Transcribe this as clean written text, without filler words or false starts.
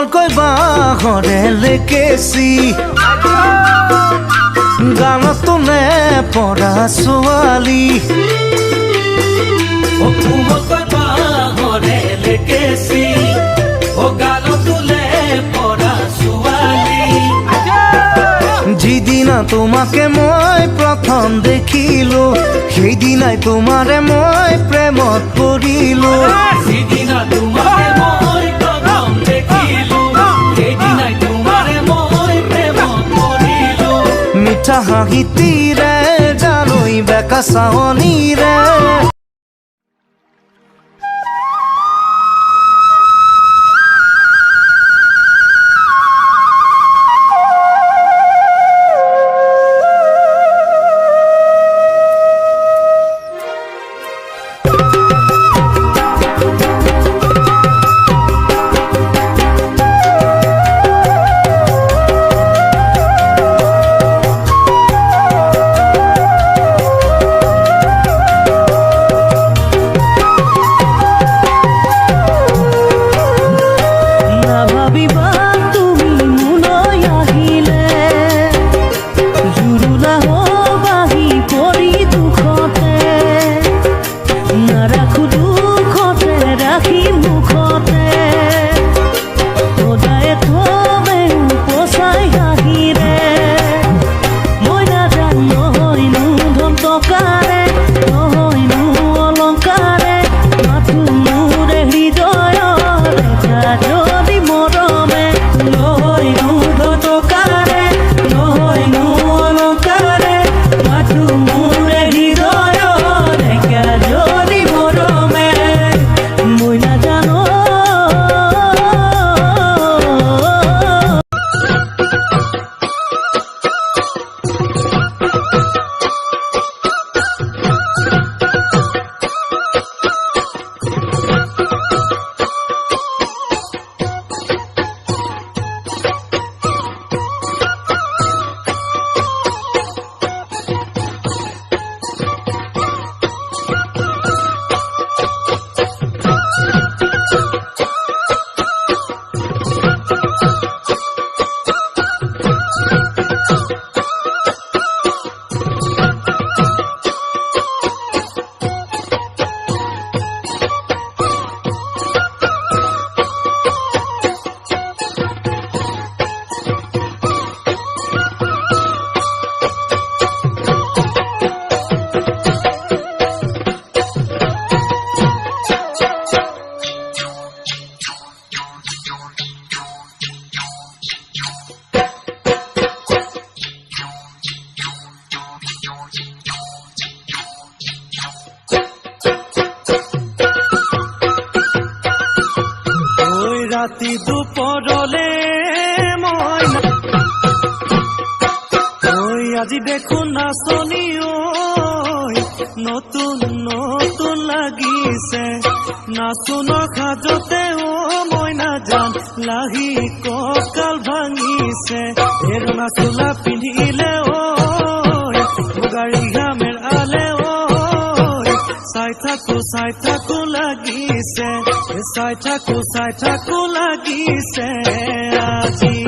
কোমলকৈ বাঁহৰে লেকেচি গানত তোলে পৰা ছোৱালী কোমলকৈ বাঁহৰে লেকেচি গানত তোলে পৰা ছোৱালী যিদিনা তোমাকে মই প্ৰথম দেখিলো সেইদিনাই তোমাৰে মই প্ৰেমত পৰিলো যিদিনা তোমাৰে মই প্ৰথম দেখিলো সেইদিনাই তোমাৰে মই প্ৰেমত পৰিলো মিঠা হাঁহিটিৰে জানৈ বেকা চাৱনীৰে ৰাতি দুপৰলে মই আজি দেখো নাচনি নতুন নতুন লাগিছে নাচনৰ সাজতে মই নাজান লাহি কঁকাল ভাঙিছে এৰনা চোলা পিন্ধিলে গাড়ী ঘামেৰ আলে চাই থাকো লাগিছে চাই থাকো লাগিছে আজি